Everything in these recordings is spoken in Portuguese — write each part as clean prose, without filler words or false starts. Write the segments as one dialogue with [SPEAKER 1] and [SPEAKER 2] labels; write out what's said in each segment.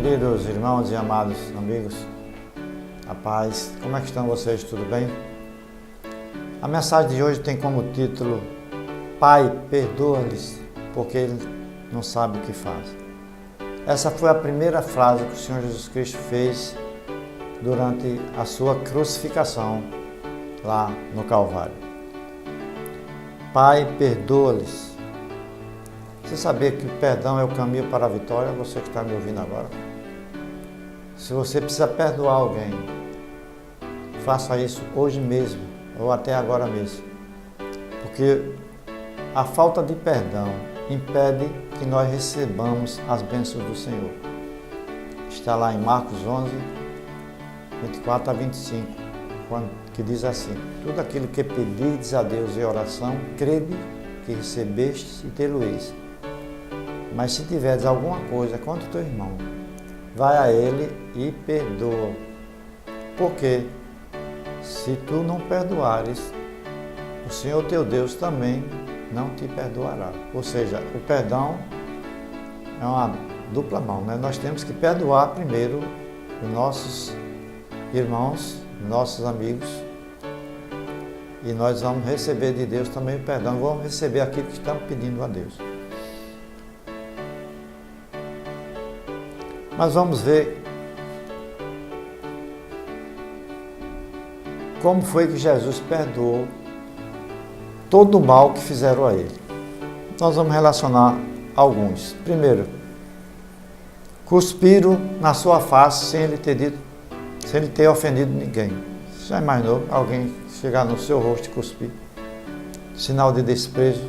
[SPEAKER 1] Queridos irmãos e amados amigos, a paz, como é que estão vocês? Tudo bem? A mensagem de hoje tem como título: Pai, perdoa-lhes, porque eles não sabem o que fazem. Essa foi a primeira frase que o Senhor Jesus Cristo fez durante a sua crucificação lá no Calvário. Pai, perdoa-lhes. Você sabia que o perdão é o caminho para a vitória? Você que está me ouvindo agora. Se você precisa perdoar alguém, faça isso hoje mesmo ou até agora mesmo. Porque a falta de perdão impede que nós recebamos as bênçãos do Senhor. Está lá em Marcos 11, 24 a 25, que diz assim: tudo aquilo que pedirdes a Deus em oração, crede que recebestes e tê-lo-eis. Mas se tiveres alguma coisa contra o teu irmão, vai a ele e perdoa. Porque se tu não perdoares, o Senhor teu Deus também não te perdoará. Ou seja, o perdão é uma dupla mão, né? Nós temos que perdoar primeiro os nossos irmãos, nossos amigos, e nós vamos receber de Deus também o perdão, vamos receber aquilo que estamos pedindo a Deus. Mas vamos ver como foi que Jesus perdoou todo o mal que fizeram a ele. Nós vamos relacionar alguns. Primeiro, cuspiram na sua face sem ele ter ofendido ninguém. Você já imaginou alguém chegar no seu rosto e cuspir? Sinal de desprezo,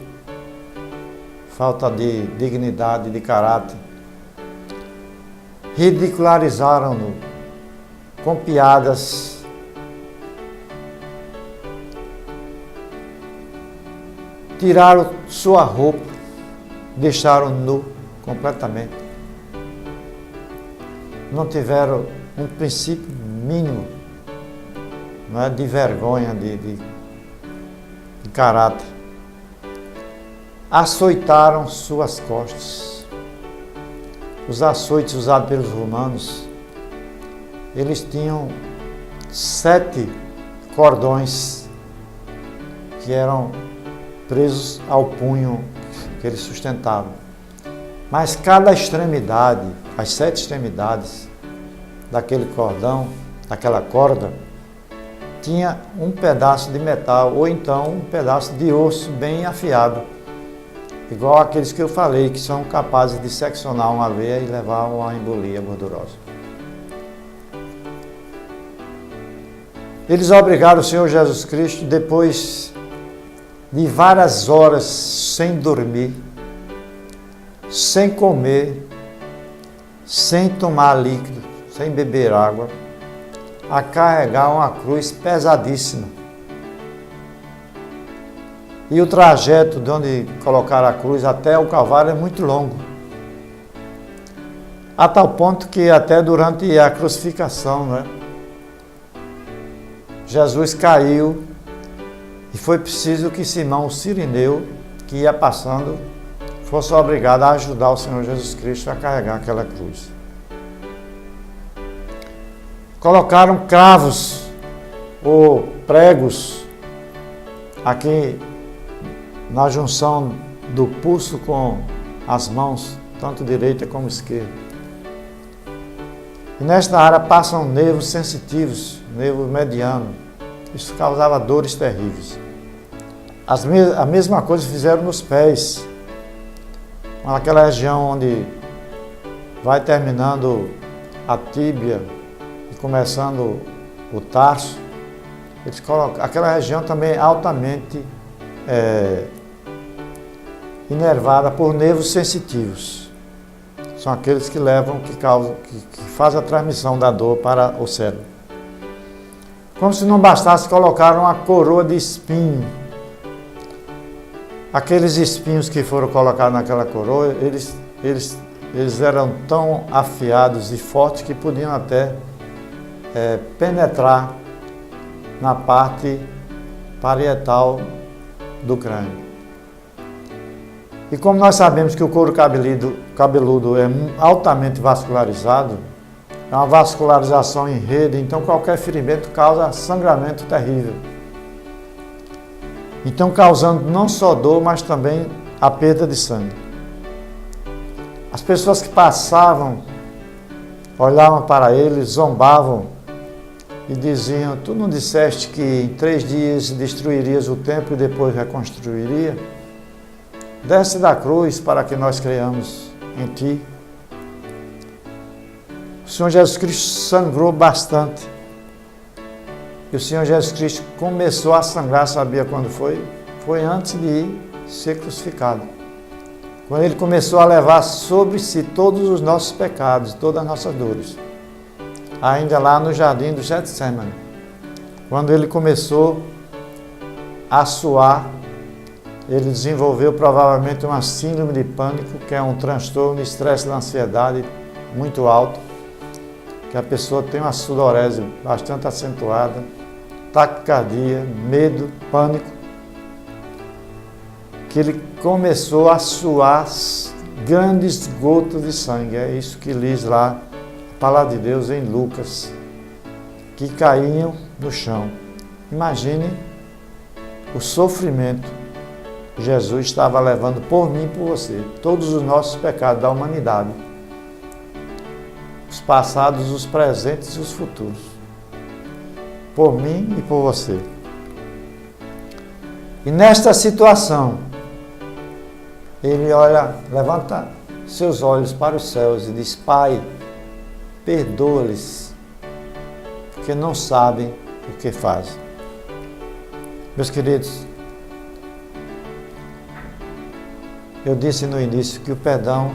[SPEAKER 1] falta de dignidade, de caráter. Ridicularizaram-no com piadas, tiraram sua roupa, deixaram nu completamente. Não tiveram um princípio mínimo, não é, de vergonha, de caráter. Açoitaram suas costas. Os açoites usados pelos romanos, eles tinham 7 cordões que eram presos ao punho que eles sustentavam. Mas cada extremidade, as 7 extremidades daquele cordão, daquela corda, tinha um pedaço de metal ou então um pedaço de osso bem afiado. Igual aqueles que eu falei, que são capazes de seccionar uma veia e levar a uma embolia gordurosa. Eles obrigaram o Senhor Jesus Cristo, depois de várias horas sem dormir, sem comer, sem tomar líquido, sem beber água, a carregar uma cruz pesadíssima. E o trajeto de onde colocaram a cruz até o Calvário é muito longo. A tal ponto que até durante a crucificação, né, Jesus caiu e foi preciso que Simão, o Cirineu, que ia passando, fosse obrigado a ajudar o Senhor Jesus Cristo a carregar aquela cruz. Colocaram cravos ou pregos aqui na junção do pulso com as mãos, tanto direita como esquerda. E nesta área passam nervos sensitivos, nervo mediano. Isso causava dores terríveis. A mesma coisa fizeram nos pés, naquela região onde vai terminando a tíbia e começando o tarso. Eles colocam, aquela região também é altamente inervada por nervos sensitivos. São aqueles que levam, que fazem a transmissão da dor para o cérebro. Como se não bastasse, colocaram uma coroa de espinho. Aqueles espinhos que foram colocados naquela coroa, eles eram tão afiados e fortes que podiam até penetrar na parte parietal do crânio. E como nós sabemos que o couro cabeludo é altamente vascularizado, é uma vascularização em rede, então qualquer ferimento causa sangramento terrível. Então causando não só dor, mas também a perda de sangue. As pessoas que passavam, olhavam para ele, zombavam e diziam: tu não disseste que em 3 dias destruirias o templo e depois reconstruiria? Desce da cruz para que nós creiamos em ti. O Senhor Jesus Cristo sangrou bastante. E o Senhor Jesus Cristo começou a sangrar, sabia quando foi? Foi antes de ser crucificado. Quando ele começou a levar sobre si todos os nossos pecados, todas as nossas dores. Ainda lá no jardim do Getsemane. Quando ele começou a suar, ele desenvolveu provavelmente uma síndrome de pânico, que é um transtorno de estresse da ansiedade muito alto, que a pessoa tem uma sudorese bastante acentuada, taquicardia, medo, pânico, que ele começou a suar grandes gotas de sangue. É isso que diz lá a palavra de Deus em Lucas, que caíam no chão. Imagine o sofrimento que Jesus estava levando por mim e por você, todos os nossos pecados da humanidade, os passados, os presentes e os futuros, por mim e por você. E nesta situação, ele olha, levanta seus olhos para os céus e diz: Pai, perdoa-lhes, porque não sabem o que fazem. Meus queridos, eu disse no início que o perdão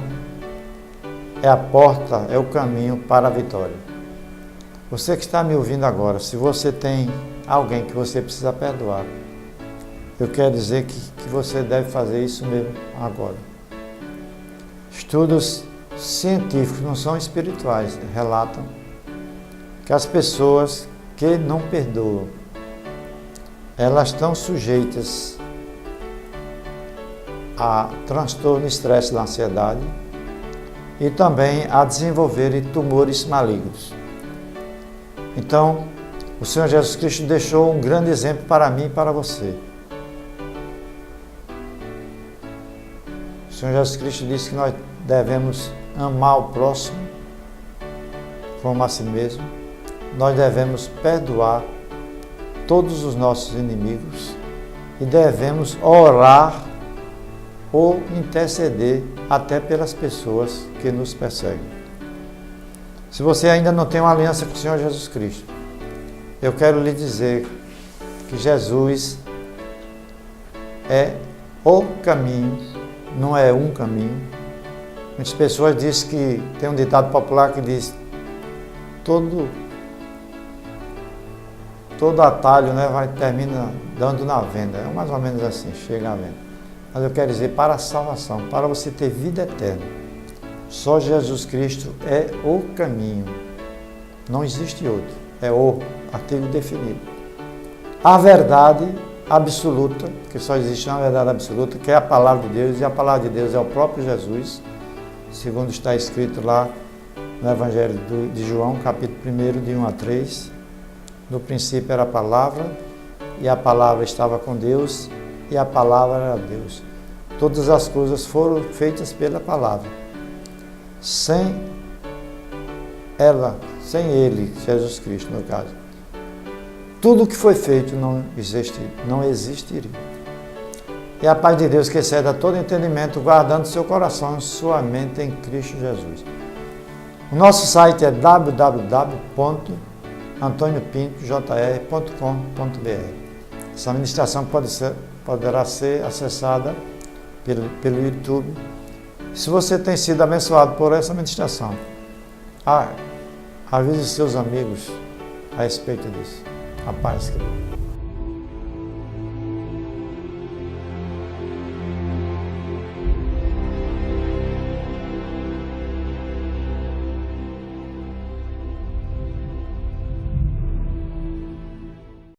[SPEAKER 1] é a porta, é o caminho para a vitória. Você que está me ouvindo agora, se você tem alguém que você precisa perdoar, eu quero dizer que você deve fazer isso mesmo agora. Estudos científicos, não são espirituais, relatam que as pessoas que não perdoam, elas estão sujeitas a transtorno, estresse da ansiedade e também a desenvolverem tumores malignos. Então, o Senhor Jesus Cristo deixou um grande exemplo para mim e para você. O Senhor Jesus Cristo disse que nós devemos amar o próximo como a si mesmo. Nós devemos perdoar todos os nossos inimigos e devemos orar ou interceder até pelas pessoas que nos perseguem. Se você ainda não tem uma aliança com o Senhor Jesus Cristo, eu quero lhe dizer que Jesus é o caminho, não é um caminho. Muitas pessoas dizem que tem um ditado popular que diz: todo atalho, termina dando na venda. É mais ou menos assim, chega à venda. Mas eu quero dizer, para a salvação, para você ter vida eterna, só Jesus Cristo é o caminho. Não existe outro. É o artigo definido. A verdade absoluta, que só existe uma verdade absoluta, que é a palavra de Deus, e a palavra de Deus é o próprio Jesus, segundo está escrito lá no Evangelho de João, capítulo 1, de 1 a 3. No princípio era a palavra, e a palavra estava com Deus, e a palavra era Deus. Todas as coisas foram feitas pela palavra. Sem ele, Jesus Cristo, no caso, tudo que foi feito não existiria. E a paz de Deus, que excede a todo entendimento, guardando seu coração e sua mente em Cristo Jesus. O nosso site é www.antoniopintojr.com.br. Essa ministração poderá ser acessada pelo YouTube. Se você tem sido abençoado por essa ministração, avise seus amigos a respeito disso. A paz, querido.